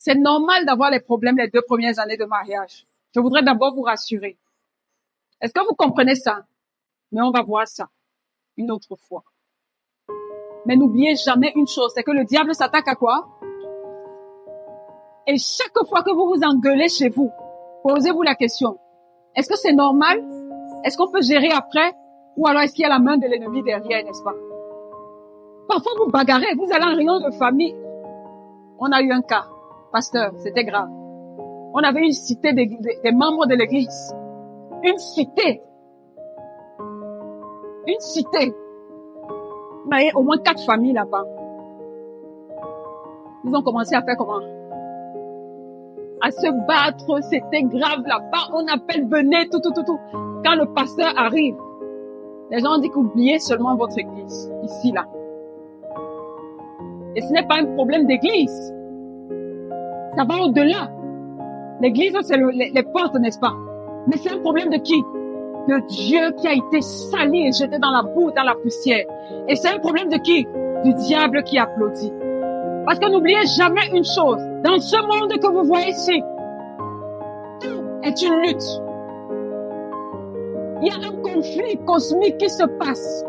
C'est normal d'avoir les problèmes les 2 premières années de mariage. Je voudrais d'abord vous rassurer. Est-ce que vous comprenez ça? Mais on va voir ça une autre fois. Mais n'oubliez jamais une chose, c'est que le diable s'attaque à quoi? Et chaque fois que vous vous engueulez chez vous, posez-vous la question. Est-ce que c'est normal? Est-ce qu'on peut gérer après? Ou alors est-ce qu'il y a la main de l'ennemi derrière, n'est-ce pas? Parfois vous bagarrez, vous allez en réunion de famille. On a eu un cas, pasteur, c'était grave. On avait une cité des membres de l'église. Une cité. Une cité. Il y avait au moins 4 familles là-bas. Ils ont commencé à faire comment? À se battre, c'était grave là-bas. On appelle, venez, tout. Quand le pasteur arrive, les gens ont dit qu'oubliez seulement votre église, ici, là. Et ce n'est pas un problème d'église. Ça va au-delà. L'église, c'est les portes, n'est-ce pas? Mais c'est un problème de qui? De Dieu qui a été sali et jeté dans la boue, dans la poussière. Et c'est un problème de qui? Du diable qui applaudit. Parce que n'oubliez jamais une chose. Dans ce monde que vous voyez ici, tout est une lutte. Il y a un conflit cosmique qui se passe.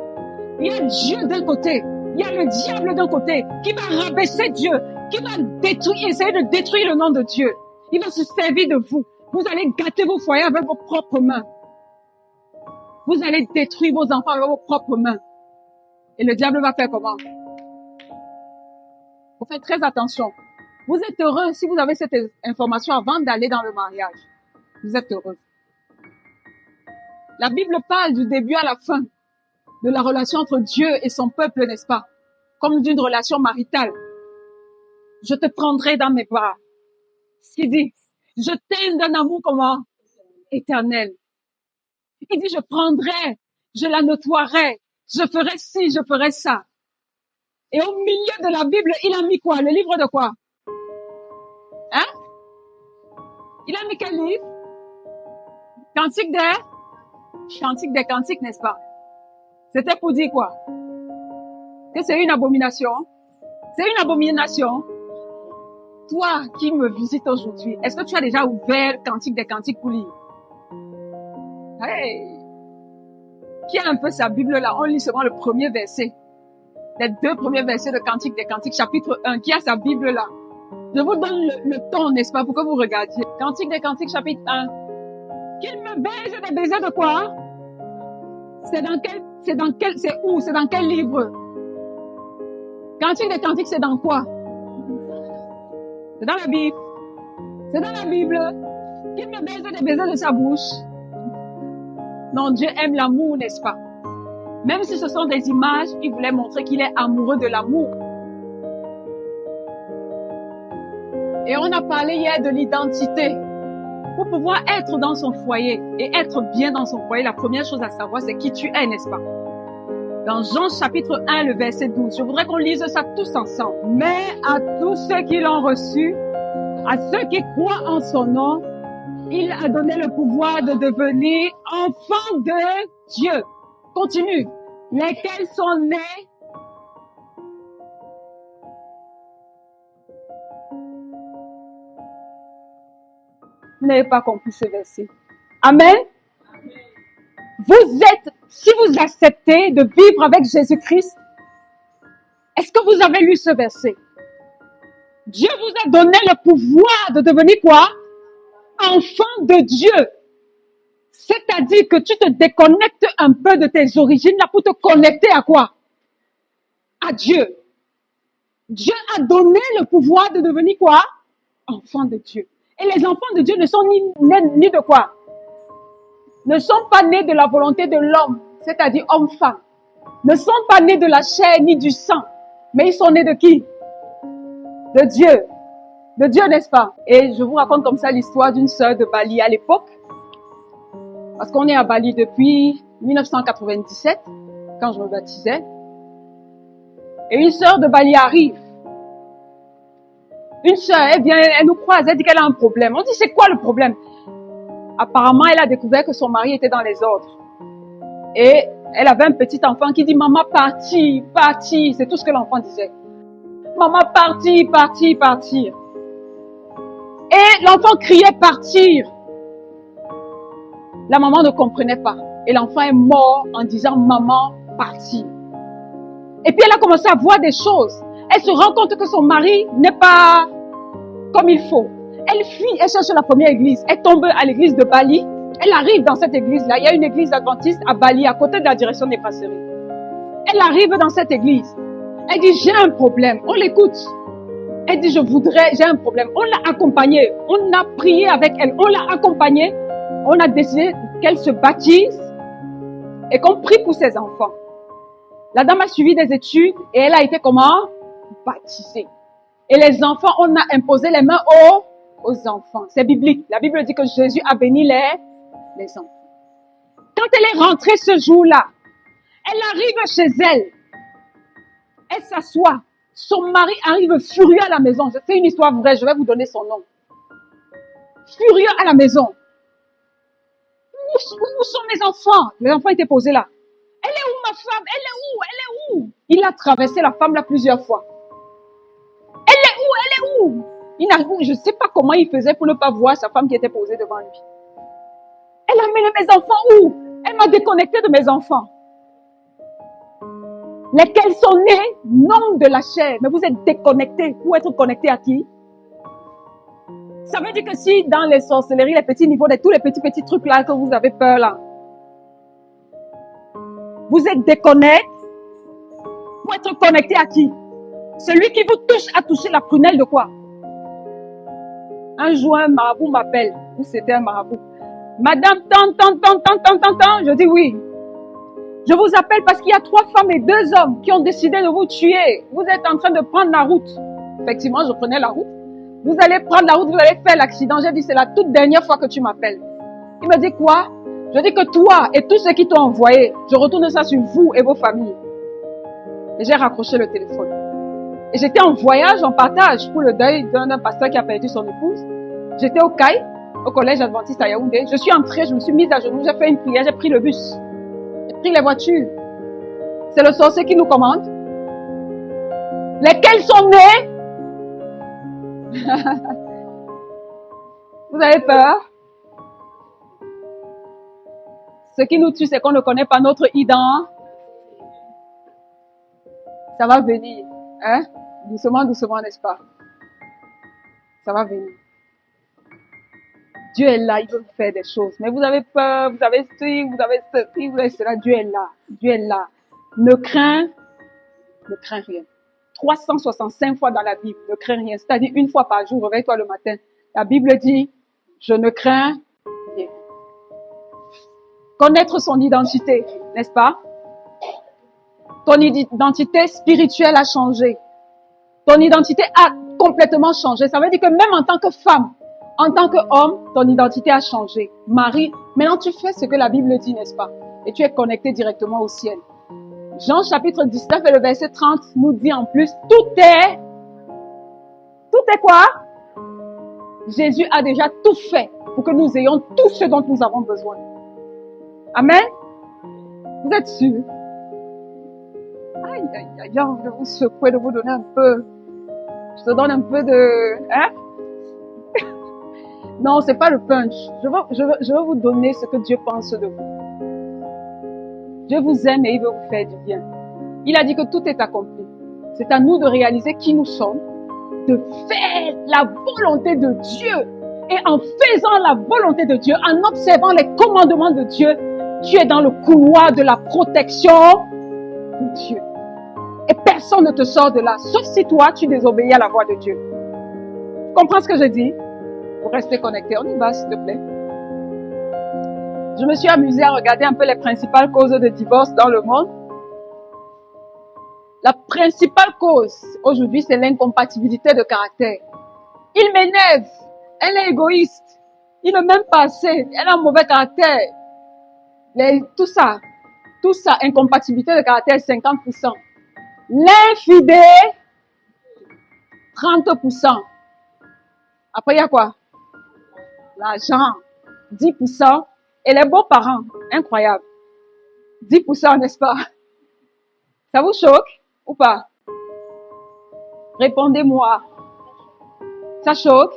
Il y a Dieu d'un côté. Il y a le diable d'un côté qui va rabaisser Dieu, qui va essayer de détruire le nom de Dieu. Il va se servir de vous. Vous allez gâter vos foyers avec vos propres mains. Vous allez détruire vos enfants avec vos propres mains. Et le diable va faire comment? Vous faites très attention. Vous êtes heureux si vous avez cette information avant d'aller dans le mariage. Vous êtes heureux. La Bible parle du début à la fin de la relation entre Dieu et son peuple, n'est-ce pas? Comme d'une relation maritale. Je te prendrai dans mes bras. Ce qu'il dit, je t'aime d'un amour comment? Éternel. Il dit, je prendrai, je la nettoierai, je ferai ci, je ferai ça. Et au milieu de la Bible, il a mis quoi? Le livre de quoi? Hein? Il a mis quel livre? Cantique des cantiques, n'est-ce pas? C'était pour dire quoi? Que c'est une abomination? C'est une abomination? Toi qui me visites aujourd'hui, est-ce que tu as déjà ouvert Cantique des cantiques pour lire? Hey! Qui a un peu sa Bible là? On lit seulement le premier verset. Les 2 premiers versets de Cantique des cantiques, chapitre 1. Qui a sa Bible là? Je vous donne le ton, n'est-ce pas, pour que vous regardiez. Cantique des cantiques, chapitre 1. Qu'il me baise des baisers de quoi? C'est où? C'est dans quel livre? Cantique des cantiques, c'est dans quoi? C'est dans la Bible. C'est dans la Bible. Qu'il me baise des baisers de sa bouche. Non, Dieu aime l'amour, n'est-ce pas? Même si ce sont des images, il voulait montrer qu'il est amoureux de l'amour. Et on a parlé hier de l'identité. Pour pouvoir être dans son foyer et être bien dans son foyer, la première chose à savoir, c'est qui tu es, n'est-ce pas? Dans Jean chapitre 1, le verset 12, je voudrais qu'on lise ça tous ensemble. Mais à tous ceux qui l'ont reçu, à ceux qui croient en son nom, il a donné le pouvoir de devenir enfants de Dieu. Continue. Lesquels sont nés. Vous n'avez pas compris ce verset. Amen. Vous êtes, si vous acceptez de vivre avec Jésus-Christ, est-ce que vous avez lu ce verset? Dieu vous a donné le pouvoir de devenir quoi? Enfant de Dieu. C'est-à-dire que tu te déconnectes un peu de tes origines là pour te connecter à quoi? À Dieu. Dieu a donné le pouvoir de devenir quoi? Enfant de Dieu. Et les enfants de Dieu ne sont ni de quoi? Ne sont pas nés de la volonté de l'homme, c'est-à-dire homme-femme. Ne sont pas nés de la chair ni du sang. Mais ils sont nés de qui? De Dieu. De Dieu, n'est-ce pas? Et je vous raconte comme ça l'histoire d'une sœur de Bali à l'époque. Parce qu'on est à Bali depuis 1997, quand je me baptisais. Et une sœur de Bali arrive. Une sœur, elle vient, elle nous croise, elle dit qu'elle a un problème. On dit, c'est quoi le problème? Apparemment, elle a découvert que son mari était dans les ordres. Et elle avait un petit enfant qui dit, maman, partir, partir. C'est tout ce que l'enfant disait. Maman, partir, partir, partir. Et l'enfant criait partir. La maman ne comprenait pas. Et l'enfant est mort en disant maman partir. Et puis elle a commencé à voir des choses. Elle se rend compte que son mari n'est pas comme il faut. Elle fuit, elle cherche la première église. Elle tombe à l'église de Bali. Elle arrive dans cette église-là. Il y a une église adventiste à Bali, à côté de la direction des brasseries. Elle arrive dans cette église. Elle dit, j'ai un problème. On l'écoute. Elle dit, j'ai un problème. On l'a accompagnée. On a prié avec elle. On l'a accompagnée. On a décidé qu'elle se baptise et qu'on prie pour ses enfants. La dame a suivi des études et elle a été comment? Baptisée. Et les enfants, on a imposé les mains aux enfants. C'est biblique. La Bible dit que Jésus a béni les enfants. Quand elle est rentrée ce jour-là, elle arrive chez elle. Elle s'assoit. Son mari arrive furieux à la maison. C'est une histoire vraie, je vais vous donner son nom. Furieux à la maison. Où sont mes enfants? Les enfants étaient posés là. Elle est où ma femme? Elle est où? Elle est où? Il a traversé la femme là plusieurs fois. Elle est où? Elle est où? Je ne sais pas comment il faisait pour ne pas voir sa femme qui était posée devant lui. Elle a amené mes enfants où? Elle m'a déconnecté de mes enfants. Lesquels sont nés, non de la chair. Mais vous êtes déconnectés. Pour être connectés à qui? Ça veut dire que si dans les sorcelleries, les petits niveaux, tous les petits trucs là que vous avez peur là, vous êtes déconnectés pour être connecté à qui? Celui qui vous touche a touché la prunelle de quoi? Un jour, un marabout m'appelle. Ou c'était un marabout. Madame, tant. Je dis oui. Je vous appelle parce qu'il y a 3 femmes et 2 hommes qui ont décidé de vous tuer. Vous êtes en train de prendre la route. Effectivement, je prenais la route. Vous allez prendre la route, vous allez faire l'accident. J'ai dit, c'est la toute dernière fois que tu m'appelles. Il me dit quoi? Je dis que toi et tous ceux qui t'ont envoyé, je retourne ça sur vous et vos familles. Et j'ai raccroché le téléphone. Et j'étais en voyage, en partage pour le deuil d'un pasteur qui a perdu son épouse. J'étais au CAI, au collège adventiste à Yaoundé. Je suis entrée, je me suis mise à genoux, j'ai fait une prière, j'ai pris le bus. J'ai pris les voitures. C'est le sorcier qui nous commande. Lesquels sont nés? Vous avez peur? Ce qui nous tue, c'est qu'on ne connaît pas notre ident. Ça va venir. Hein? Doucement, n'est-ce pas? Ça va venir. Dieu est là, il veut faire des choses. Mais vous avez peur, vous avez ceci, vous avez cela. Dieu est là. Dieu est là. Ne crains rien. 365 fois dans la Bible, ne crains rien. C'est-à-dire une fois par jour, réveille-toi le matin. La Bible dit, je ne crains rien. Connaître son identité, n'est-ce pas? Ton identité spirituelle a changé. Ton identité a complètement changé. Ça veut dire que même en tant que femme, en tant qu'homme, ton identité a changé. Marie, maintenant tu fais ce que la Bible dit, n'est-ce pas? Et tu es connecté directement au ciel. Jean chapitre 19 et le verset 30 nous dit en plus, tout est quoi? Jésus a déjà tout fait pour que nous ayons tout ce dont nous avons besoin. Amen? Vous êtes sûrs? Aïe, j'ai envie de vous secouer, de vous donner un peu. Je te donne un peu de... Hein? Non, c'est pas le punch. Je veux vous donner ce que Dieu pense de vous. Dieu vous aime et il veut vous faire du bien. Il a dit que tout est accompli. C'est à nous de réaliser qui nous sommes, de faire la volonté de Dieu. Et en faisant la volonté de Dieu, en observant les commandements de Dieu, tu es dans le couloir de la protection de Dieu. Et personne ne te sort de là, sauf si toi, tu désobéis à la voix de Dieu. Tu comprends ce que je dis? Pour rester connecté, on y va, s'il te plaît. Je me suis amusée à regarder un peu les principales causes de divorce dans le monde. La principale cause, aujourd'hui, c'est l'incompatibilité de caractère. Il m'énerve. Elle est égoïste. Il ne m'aime pas assez. Elle a un mauvais caractère. Tout ça, incompatibilité de caractère, 50%. L'infidèle, 30%. Après, il y a quoi? L'argent, 10%. Et les beaux-parents, incroyable. 10%, n'est-ce pas? Ça vous choque ou pas? Répondez-moi. Ça choque?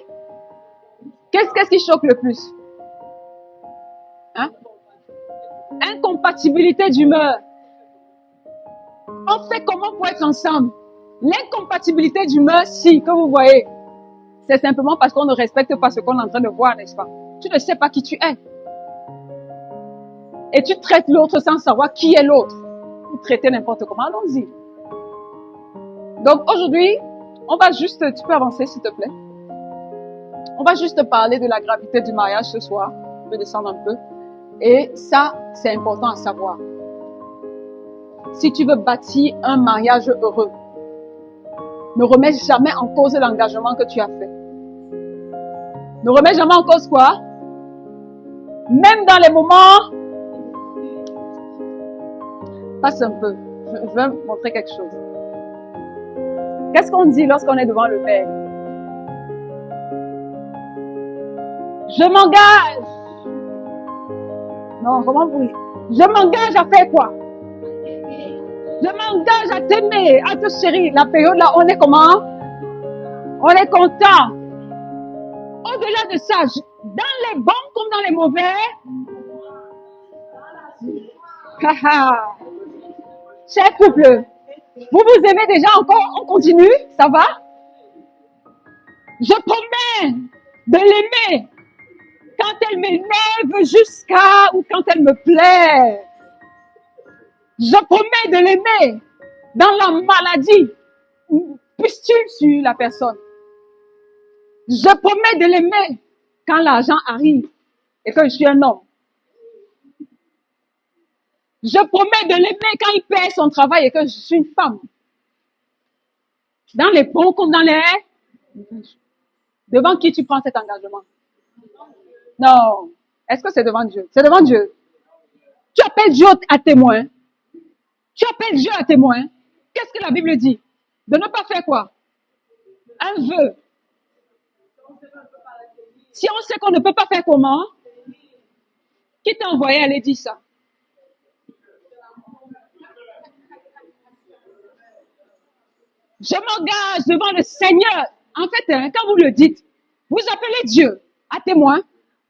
Qu'est-ce qui choque le plus? Hein? Incompatibilité d'humeur. On fait comment pour être ensemble? L'incompatibilité d'humeur, si, que vous voyez, c'est simplement parce qu'on ne respecte pas ce qu'on est en train de voir, n'est-ce pas? Tu ne sais pas qui tu es. Et tu traites l'autre sans savoir qui est l'autre. Vous traitez n'importe comment, allons-y. Donc aujourd'hui, on va juste, tu peux avancer s'il te plaît. On va juste parler de la gravité du mariage ce soir. Je vais descendre un peu. Et ça, c'est important à savoir. Si tu veux bâtir un mariage heureux, ne remets jamais en cause l'engagement que tu as fait. Ne remets jamais en cause quoi? Même dans les moments... Passe un peu. Je vais montrer quelque chose. Qu'est-ce qu'on dit lorsqu'on est devant le Père? Je m'engage. Non, comment vous dites? Je m'engage à faire quoi? Je m'engage à t'aimer, à te chérir. La période là, on est comment? On est content. Au-delà de ça, dans les bons comme dans les mauvais, cher couple, vous vous aimez déjà encore? On continue? Ça va? Je promets de l'aimer quand elle m'énerve jusqu'à ou quand elle me plaît. Je promets de l'aimer dans la maladie, pustule sur la personne. Je promets de l'aimer quand l'argent arrive et que je suis un homme. Je promets de l'aimer quand il perd son travail et que je suis une femme. Dans les bons comme dans les... Devant qui tu prends cet engagement? Non. Est-ce que c'est devant Dieu? C'est devant Dieu. Tu appelles Dieu à témoin. Tu appelles Dieu à témoin. Qu'est-ce que la Bible dit? De ne pas faire quoi? Un vœu. Si on sait qu'on ne peut pas faire comment? Qui t'a envoyé aller dire ça? Je m'engage devant le Seigneur. En fait, quand vous le dites, vous appelez Dieu à témoin.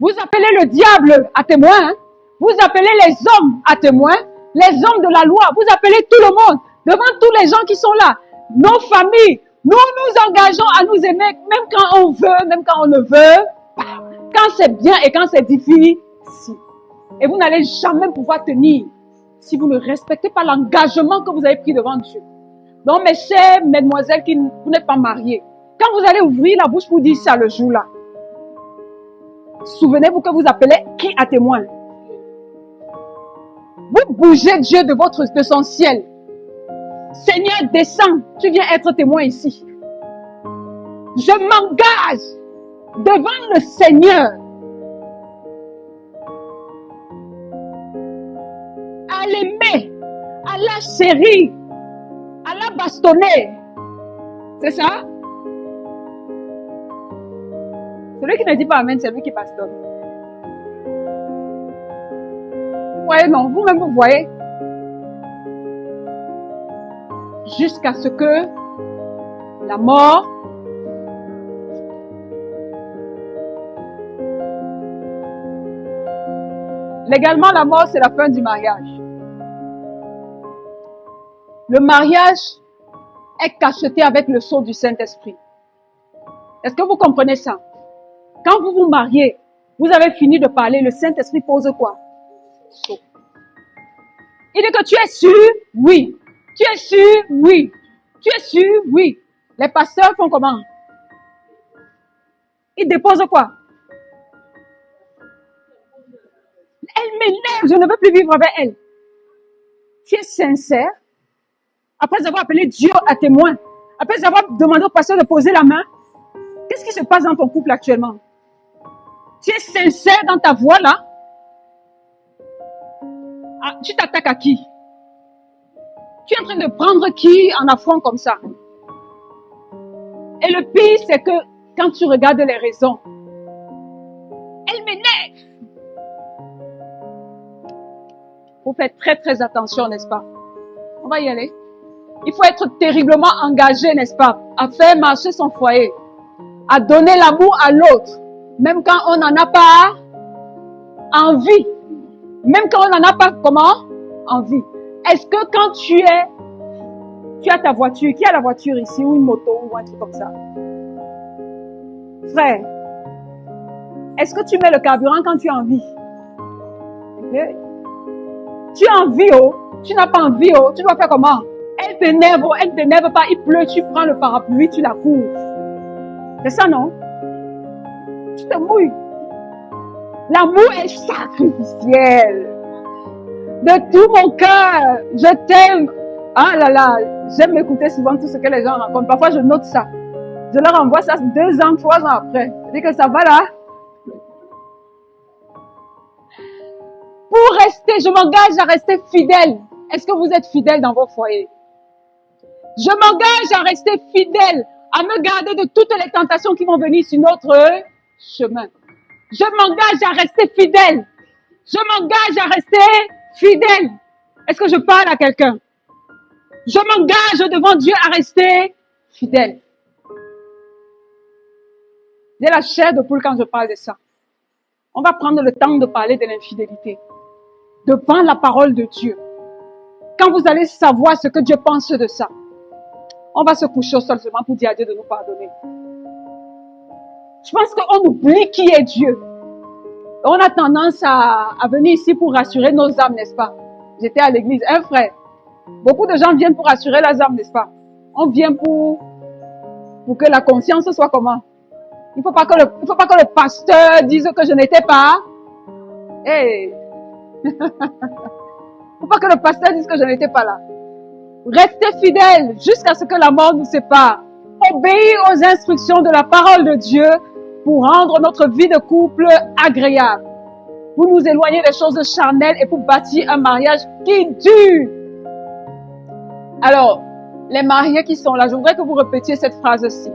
Vous appelez le diable à témoin. Vous appelez les hommes à témoin. Les hommes de la loi. Vous appelez tout le monde. Devant tous les gens qui sont là. Nos familles. Nous nous engageons à nous aimer même quand on veut, même quand on ne veut pas. Quand c'est bien et quand c'est difficile. Et vous n'allez jamais pouvoir tenir si vous ne respectez pas l'engagement que vous avez pris devant Dieu. Donc, mes chères mesdemoiselles qui vous n'êtes pas mariées, quand vous allez ouvrir la bouche pour dire ça le jour-là, souvenez-vous que vous appelez qui à témoin? Vous bougez Dieu de son ciel. Seigneur, descends, tu viens être témoin ici. Je m'engage devant le Seigneur à l'aimer, à la chérir, à la bastonner. C'est ça? Celui qui ne dit pas amen, c'est lui qui bastonne. Ouais, non, vous-même vous voyez. Jusqu'à ce que la mort légalement, la mort, c'est la fin du mariage. Le mariage est cacheté avec le sceau du Saint-Esprit. Est-ce que vous comprenez ça? Quand vous vous mariez, vous avez fini de parler, le Saint-Esprit pose quoi? Sceau. Il dit que tu es sûr? Oui. Tu es sûr? Oui. Tu es sûr? Oui. Les pasteurs font comment? Ils déposent quoi? Elle m'énerve, je ne veux plus vivre avec elle. Tu es sincère? Après avoir appelé Dieu à témoin, après avoir demandé au pasteur de poser la main, qu'est-ce qui se passe dans ton couple actuellement? Tu es sincère dans ta voix là? Ah, tu t'attaques à qui? Tu es en train de prendre qui en affront comme ça? Et le pire, c'est que quand tu regardes les raisons, elle m'énerve. Vous faites très très attention, n'est-ce pas? On va y aller. Il faut être terriblement engagé, n'est-ce pas? À faire marcher son foyer. À donner l'amour à l'autre. Même quand on n'en a pas envie. Même quand on n'en a pas comment? Envie. Est-ce que quand tu as ta voiture, qui a la voiture ici, ou une moto, ou un truc comme ça? Frère, est-ce que tu mets le carburant quand tu as envie? Okay. Tu as envie, oh, tu n'as pas envie, oh, tu dois faire comment? Elle t'énerve, oh, elle t'énerve pas, il pleut, tu prends le parapluie, tu la couvres. C'est ça, non? Tu te mouilles. L'amour est sacrificiel. De tout mon cœur, je t'aime. Ah là là, j'aime écouter souvent tout ce que les gens racontent. Parfois, je note ça. Je leur envoie ça 2 ans, 3 ans après. Je dis que ça va là. Pour rester, je m'engage à rester fidèle. Est-ce que vous êtes fidèle dans vos foyers? Je m'engage à rester fidèle, à me garder de toutes les tentations qui vont venir sur notre chemin. Je m'engage à rester fidèle. Je m'engage à rester fidèle. Est-ce que je parle à quelqu'un? Je m'engage devant Dieu à rester fidèle. J'ai la chair de poule quand je parle de ça. On va prendre le temps de parler de l'infidélité. Devant la parole de Dieu. Quand vous allez savoir ce que Dieu pense de ça, on va se coucher au sol seulement pour dire à Dieu de nous pardonner. Je pense qu'on oublie qui est Dieu. On a tendance à venir ici pour rassurer nos âmes, n'est-ce pas? J'étais à l'église. Un frère, beaucoup de gens viennent pour rassurer leurs âmes, n'est-ce pas? On vient pour que la conscience soit comment? Il ne faut pas que le pasteur dise que je n'étais pas. Hey. Il ne faut pas que le pasteur dise que je n'étais pas là. Restez fidèles jusqu'à ce que la mort nous sépare. Obéir aux instructions de la parole de Dieu pour rendre notre vie de couple agréable. Pour nous éloigner des choses charnelles et pour bâtir un mariage qui dure. Alors, les mariés qui sont là, je voudrais que vous répétiez cette phrase-ci.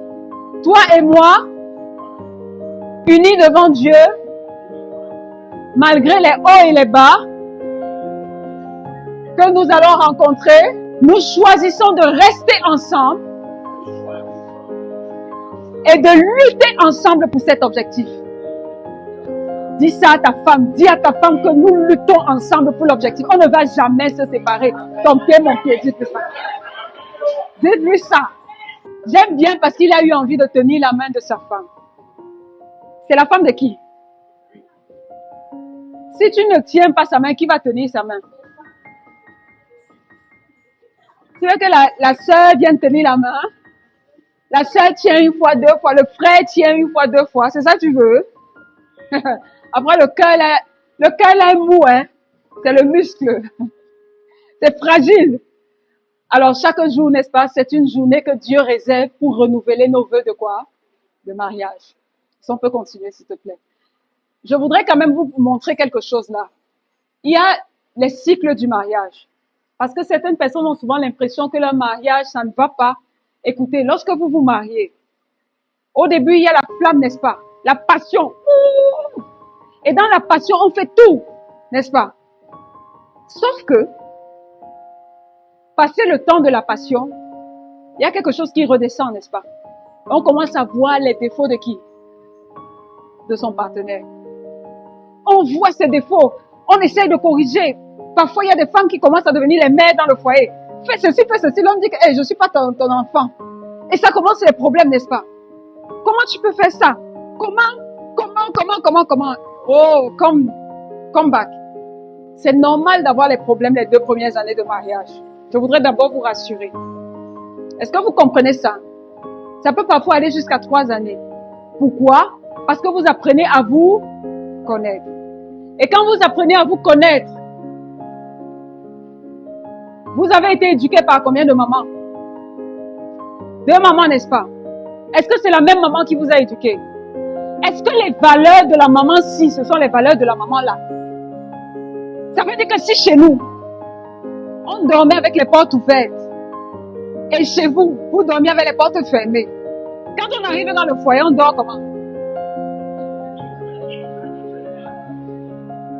Toi et moi, unis devant Dieu, malgré les hauts et les bas que nous allons rencontrer, nous choisissons de rester ensemble et de lutter ensemble pour cet objectif. Dis ça à ta femme. Dis à ta femme que nous luttons ensemble pour l'objectif. On ne va jamais se séparer. Ton pied, mon pied. Dites-lui ça. Dites-lui ça. J'aime bien parce qu'il a eu envie de tenir la main de sa femme. C'est la femme de qui? Si tu ne tiens pas sa main, qui va tenir sa main? Tu veux que la sœur vienne tenir la main? La sœur tient une fois, 2 fois. Le frère tient une fois, 2 fois. C'est ça que tu veux? Après, le cœur là est mou, hein. C'est le muscle. C'est fragile. Alors, chaque jour, n'est-ce pas, c'est une journée que Dieu réserve pour renouveler nos vœux de quoi? De mariage. Si on peut continuer, s'il te plaît. Je voudrais quand même vous montrer quelque chose là. Il y a les cycles du mariage. Parce que certaines personnes ont souvent l'impression que leur mariage, ça ne va pas. Écoutez, lorsque vous vous mariez, au début, il y a la flamme, n'est-ce pas? La passion. Et dans la passion, on fait tout, n'est-ce pas? Sauf que, passé le temps de la passion, il y a quelque chose qui redescend, n'est-ce pas? On commence à voir les défauts de qui? De son partenaire. On voit ses défauts. On essaie de corriger. Parfois, il y a des femmes qui commencent à devenir les mères dans le foyer. Fais ceci, fais ceci. L'homme dit que hey, je ne suis pas ton enfant. Et ça commence les problèmes, n'est-ce pas? Comment tu peux faire ça? Comment? Oh, come back. C'est normal d'avoir les problèmes les 2 premières années de mariage. Je voudrais d'abord vous rassurer. Est-ce que vous comprenez ça? Ça peut parfois aller jusqu'à 3 années. Pourquoi? Parce que vous apprenez à vous connaître. Et quand vous apprenez à vous connaître, vous avez été éduqué par combien de mamans? 2 mamans, n'est-ce pas? Est-ce que c'est la même maman qui vous a éduqué? Est-ce que les valeurs de la maman-ci, ce sont les valeurs de la maman-là? Ça veut dire que si chez nous, on dormait avec les portes ouvertes, et chez vous, vous dormiez avec les portes fermées, quand on arrive dans le foyer, on dort comment?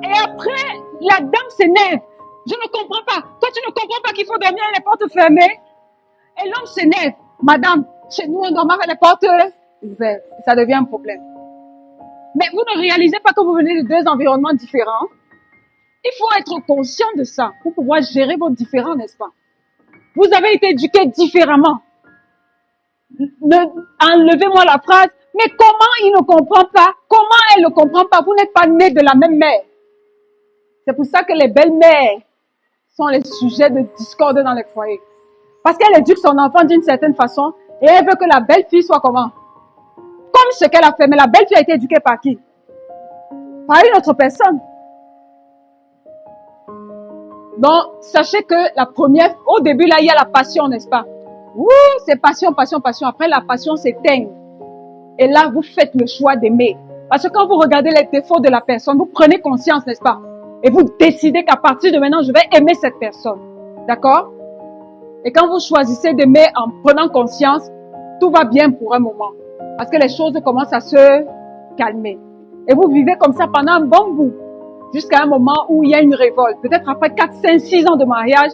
Et après, la dame s'énerve. Je ne comprends pas. Toi, tu ne comprends pas qu'il faut dormir avec les portes fermées? Et l'homme s'énerve. Madame, chez nous, on dort avec les portes ouvertes. Ça devient un problème. Mais vous ne réalisez pas que vous venez de deux environnements différents. Il faut être conscient de ça pour pouvoir gérer vos différends, n'est-ce pas? Vous avez été éduqués différemment. Enlevez-moi la phrase, mais comment il ne comprend pas? Comment elle ne comprend pas? Vous n'êtes pas nés de la même mère. C'est pour ça que les belles-mères sont les sujets de discorde dans les foyers. Parce qu'elle éduque son enfant d'une certaine façon et elle veut que la belle-fille soit comment? Comme ce qu'elle a fait. Mais la belle-fille a été éduquée par qui? Par une autre personne. Donc, sachez que la première, au début là, il y a la passion, n'est-ce pas? Ouh, c'est passion, passion, passion. Après, la passion s'éteint. Et là, vous faites le choix d'aimer. Parce que quand vous regardez les défauts de la personne, vous prenez conscience, n'est-ce pas? Et vous décidez qu'à partir de maintenant, je vais aimer cette personne. D'accord? Et quand vous choisissez d'aimer en prenant conscience, tout va bien pour un moment. Parce que les choses commencent à se calmer. Et vous vivez comme ça pendant un bon bout. Jusqu'à un moment où il y a une révolte. Peut-être après 4, 5, 6 ans de mariage,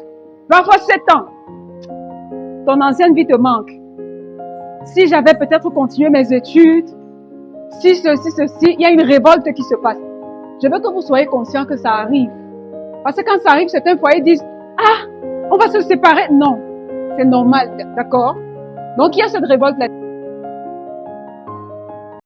parfois 7 ans. Ton ancienne vie te manque. Si j'avais peut-être continué mes études, si ceci, il y a une révolte qui se passe. Je veux que vous soyez conscient que ça arrive. Parce que quand ça arrive, certains foyers disent, ah, on va se séparer. Non, c'est normal, d'accord? Donc il y a cette révolte-là.